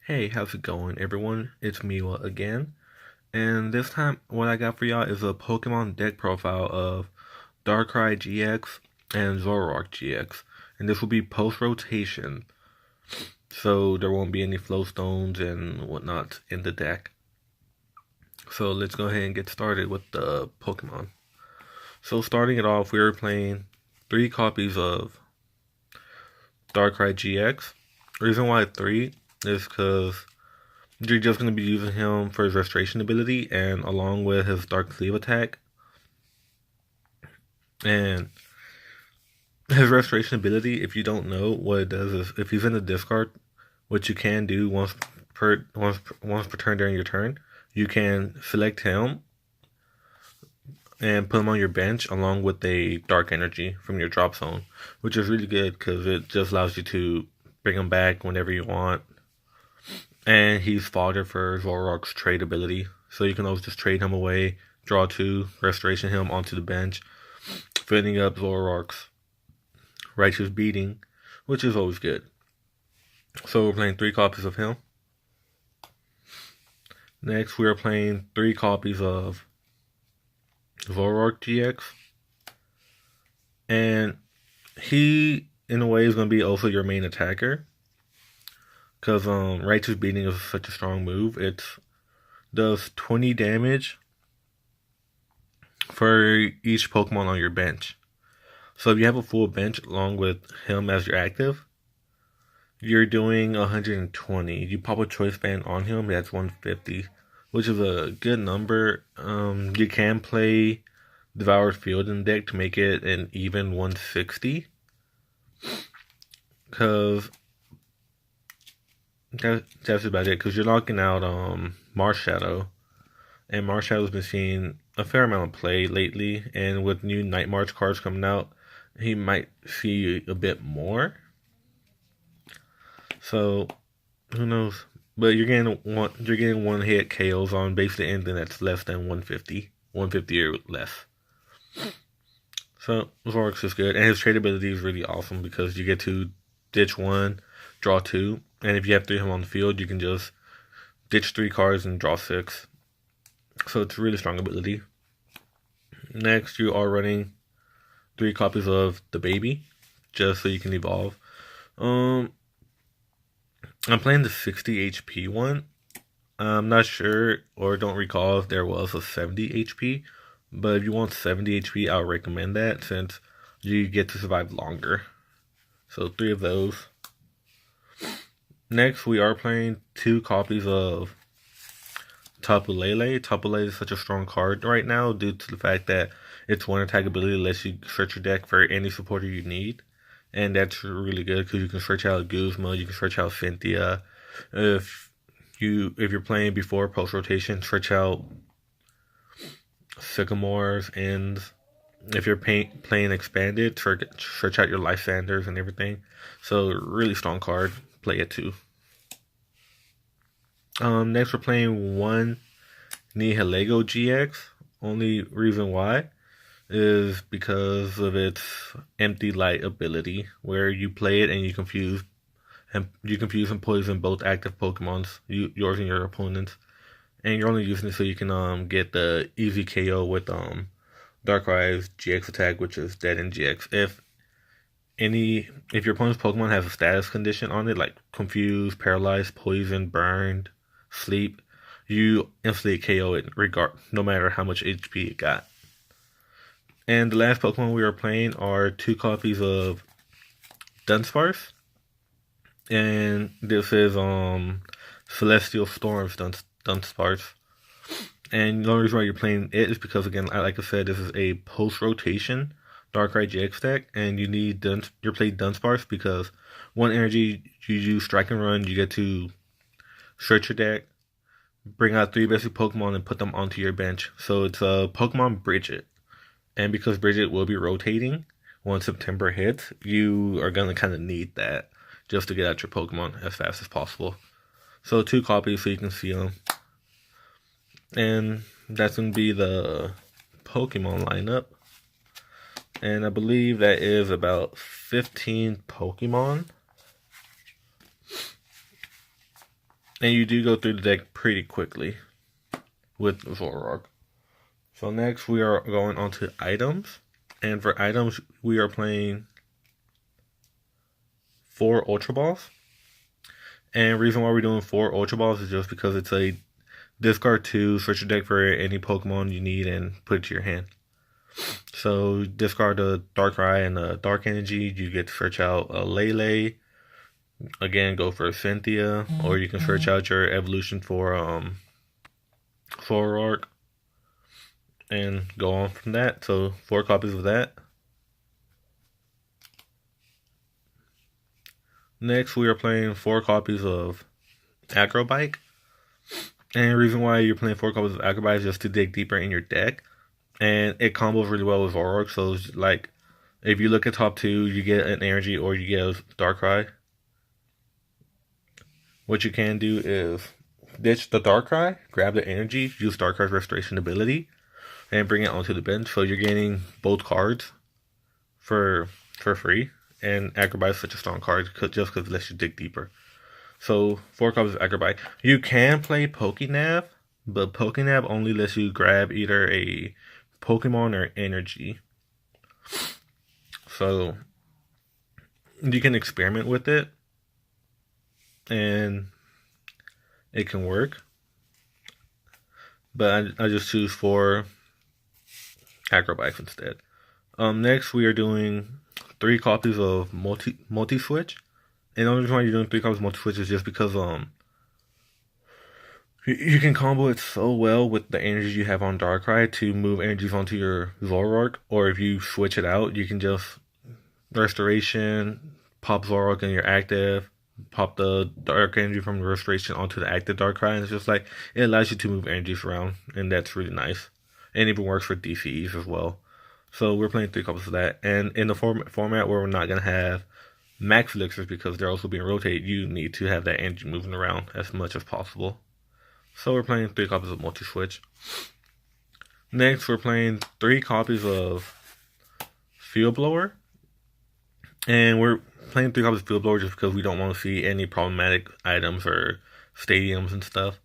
Hey, how's it going, everyone? It's Miwa again, and this time what I got for y'all is a Pokemon deck profile of Darkrai GX and Zoroark GX, and this will be post-rotation, so there won't be any flow stones and whatnot in the deck. So let's go ahead and get started with the Pokemon. So starting it off, we are playing 3 copies of Darkrai GX. Reason why 3 is because you're just going to be using him for his restoration ability and along with his Dark Sleeve attack. And his restoration ability, if you don't know what it does, is if he's in the discard, what you can do once per turn during your turn, you can select him and put him on your bench along with a dark energy from your drop zone, which is really good because it just allows you to bring him back whenever you want. And he's fodder for Zoroark's trade ability, so you can always just trade him away, draw 2, restoration him onto the bench, filling up Zoroark's Righteous Beating, which is always good. So we're playing 3 copies of him. Next, we are playing 3 copies of Zoroark GX. And he, in a way, is going to be also your main attacker. Because Righteous Beating is such a strong move. It does 20 damage for each Pokemon on your bench. So if you have a full bench along with him as your active, you're doing 120. You pop a Choice Band on him, that's 150, which is a good number. You can play Devoured Field in deck to make it an even 160. Because that's about it. Because you're knocking out Marshadow. And Marshall's been seeing a fair amount of play lately. And with new Night March cards coming out, he might see a bit more. So, who knows? But you're getting one hit KOs on basically anything that's less than 150. 150 or less. So, Zoroark's is good. And his trade ability is really awesome because you get to ditch 1, draw 2. And if you have 3 of him on the field, you can just ditch 3 cards and draw 6. So it's a really strong ability. Next, you are running 3 copies of the baby, just so you can evolve. I'm playing the 60 HP one. I'm not sure or don't recall if there was a 70 HP, but if you want 70 HP, I'll recommend that since you get to survive longer. So 3 of those. Next, we are playing 2 copies of Tapu Lele. Tapu Lele is such a strong card right now due to the fact that its one attack ability lets you search your deck for any supporter you need. And that's really good because you can search out Guzma, you can search out Cynthia. If you're playing before post rotation, search out Sycamores, and if you're playing expanded, search out your Lysanders and everything. So really strong card. Play it too. Next we're playing 1 Nihilego GX. Only reason why is because of its Empty Light ability, where you play it and you confuse and poison both active Pokemons, yours and your opponent's, and you're only using it so you can get the easy KO with Darkrai's GX attack, which is Dead in GX. If your opponent's Pokemon has a status condition on it, like confused, paralyzed, poison, burned, sleep, you instantly KO it no matter how much HP it got. And the last Pokemon we are playing are 2 copies of Dunsparce. And this is Celestial Storm's Dunsparce. And the only reason why you're playing it is because, again, like I said, this is a post-rotation Darkrai GX deck, and you're playing Dunsparce because 1 energy, you use Strike and Run, you get to search your deck, bring out 3 basic Pokemon, and put them onto your bench. So it's a Pokemon Bridget. And because Bridget will be rotating once September hits, you are going to kind of need that just to get out your Pokemon as fast as possible. So 2 copies so you can see them. And that's going to be the Pokemon lineup. And I believe that is about 15 Pokemon. And you do go through the deck pretty quickly with Zoroark. So next we are going on to items. And for items, we are playing 4 Ultra Balls. And the reason why we're doing 4 Ultra Balls is just because it's a discard 2, search your deck for any Pokemon you need, and put it to your hand. So discard a Darkrai and a Dark Energy. You get to search out a Lele. Again, go for a Cynthia, or you can search out your evolution for Zoroark, and go on from that. So 4 copies of that. Next, we are playing 4 copies of Acrobike. And the reason why you're playing 4 copies of Acrobike is just to dig deeper in your deck. And it combos really well with Zoroark. So, like, if you look at top 2, you get an energy or you get a Darkrai. What you can do is ditch the Darkrai, grab the energy, use Darkrai's restoration ability, and bring it onto the bench. So you're gaining both cards for free. And Acrobike is such a strong card just because it lets you dig deeper. So 4 copies of Acrobike. You can play Pokénav, but Pokénav only lets you grab either a Pokemon or energy. So you can experiment with it, and it can work. But I just choose 4 Acrobikes instead. Next we are doing 3 copies of multi-switch. And the only reason why you're doing 3 copies of multi-switch is just because you can combo it so well with the energies you have on Darkrai to move energies onto your Zoroark. Or if you switch it out, you can just Restoration, pop Zoroark in your active, pop the Dark Energy from the Restoration onto the active Darkrai, and it's just like, it allows you to move energies around, and that's really nice. And it even works for DCEs as well. So we're playing 3 copies of that. And in the format where we're not going to have max elixirs because they're also being rotated, you need to have that energy moving around as much as possible. So we're playing 3 copies of Multi-Switch. Next, we're playing 3 copies of Field Blower. And we're playing 3 copies of Field Blower just because we don't want to see any problematic items or stadiums and stuff.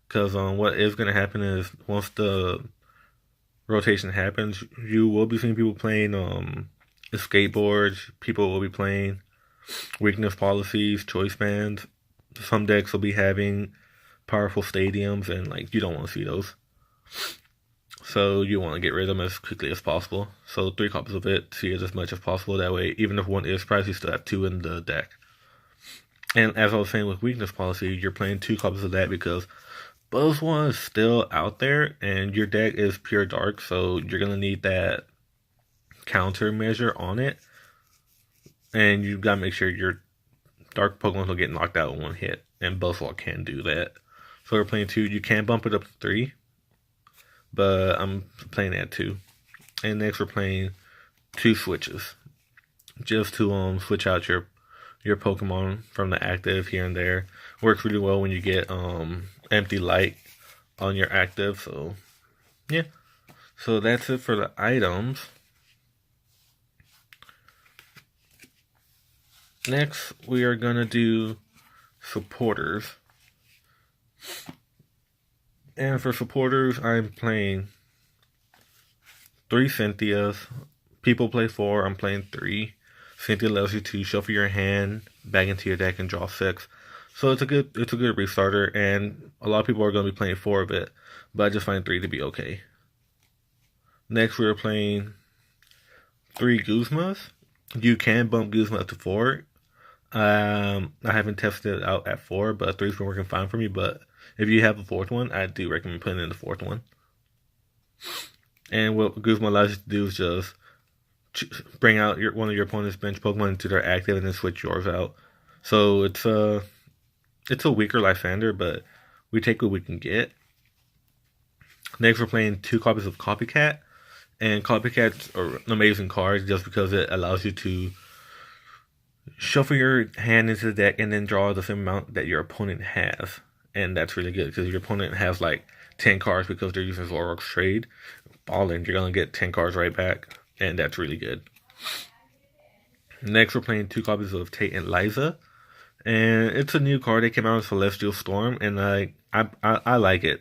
Because what is going to happen is once the rotation happens, you will be seeing people playing skateboards. People will be playing weakness policies, choice bands. Some decks will be having powerful stadiums, and like, you don't want to see those. So you want to get rid of them as quickly as possible. So 3 copies of it, see it as much as possible. That way, even if one is priced, you still have 2 in the deck. And as I was saying with weakness policy, you're playing 2 copies of that because both one is still out there, and your deck is pure dark, so you're going to need that counter measure on it. And you got to make sure your dark Pokemon will get knocked out in 1 hit, and Buzzsaw can do that. So we're playing 2. You can bump it up to 3, but I'm playing at 2. And next we're playing 2 switches, just to switch out your Pokemon from the active here and there. Works really well when you get empty light on your active. So yeah, so that's it for the items. Next we are gonna do supporters. And for supporters, I'm playing 3 Cynthias. People play 4, I'm playing 3. Cynthia allows you to shuffle your hand back into your deck and draw 6. So it's a good restarter, and a lot of people are going to be playing 4 of it, but I just find 3 to be okay. Next, we're playing 3 Guzmas. You can bump Guzma up to 4. I haven't tested it out at 4, but 3's been working fine for me. But if you have a 4th one, I do recommend putting in the 4th one. And what Guzma allows you to do is just bring out one of your opponent's bench Pokemon into their active and then switch yours out. So it's a weaker Lysander, but we take what we can get. Next, we're playing 2 copies of Copycat. And Copycats are an amazing card just because it allows you to shuffle your hand into the deck and then draw the same amount that your opponent has. And that's really good because your opponent has like 10 cards because they're using Zoroark's trade. Ballin', you're going to get 10 cards right back. And that's really good. Next, we're playing 2 copies of Tate and Liza. And it's a new card that came out with Celestial Storm, and I like it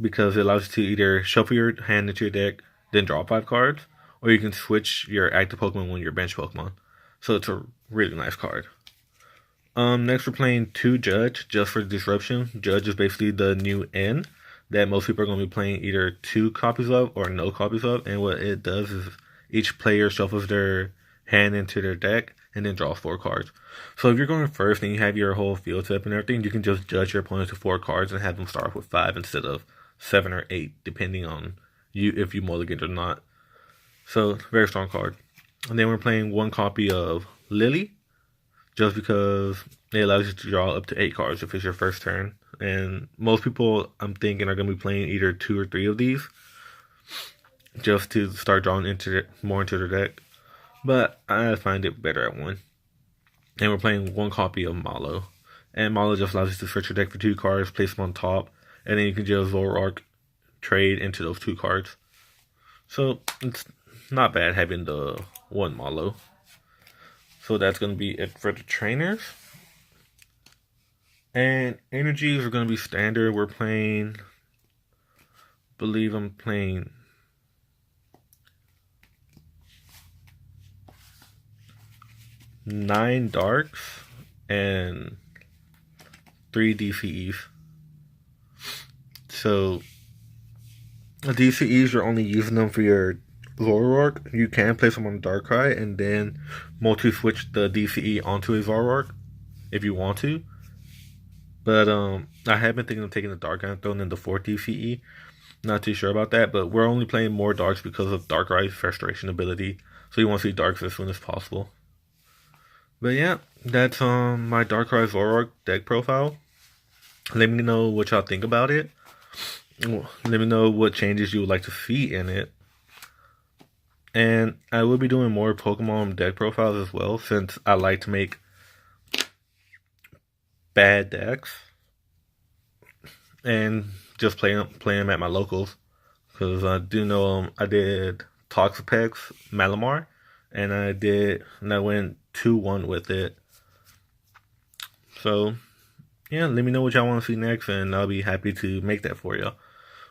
because it allows you to either shuffle your hand into your deck, then draw 5 cards, or you can switch your active Pokemon with your bench Pokemon. So it's a really nice card. Next we're playing 2 Judge, just for disruption. Judge is basically the new N that most people are going to be playing either 2 copies of or no copies of. And what it does is each player shuffles their hand into their deck and then draws 4 cards. So if you're going first and you have your whole field set up and everything, you can just judge your opponent to 4 cards and have them start off with 5 instead of 7 or 8, depending on you if you mulligan or not. So very strong card. And then we're playing 1 copy of Lily, just because it allows you to draw up to 8 cards if it's your first turn. And most people, I'm thinking, are going to be playing either 2 or 3 of these, just to start drawing more into their deck. But I find it better at 1. And we're playing 1 copy of Malo. And Malo just allows you to search your deck for 2 cards, place them on top, and then you can just Zoroark trade into those 2 cards. So it's not bad having the 1 Malo. So that's going to be it for the trainers. And energies are going to be standard. We're playing, I'm playing 9 Darks and 3 DCEs. So DCEs, you're only using them for your Zoroark. You can place them on Darkrai and then multi-switch the DCE onto a Zoroark if you want to. But I have been thinking of taking the Darkrai and throwing in the 4th DCE. Not too sure about that, but we're only playing more Darks because of Darkrai's Frustration ability. So you want to see Darks as soon as possible. But yeah, that's my Darkrai Zoroark deck profile. Let me know what y'all think about it. Let me know what changes you would like to see in it. And I will be doing more Pokemon deck profiles as well, since I like to make bad decks and just play them at my locals. Because I do know I did Toxapex Malamar, and I went 2-1 with it. So yeah, let me know what y'all want to see next, and I'll be happy to make that for y'all.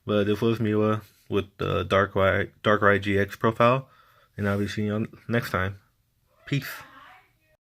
But this was Miwa with the Darkrai GX profile, and I'll be seeing y'all next time. Peace.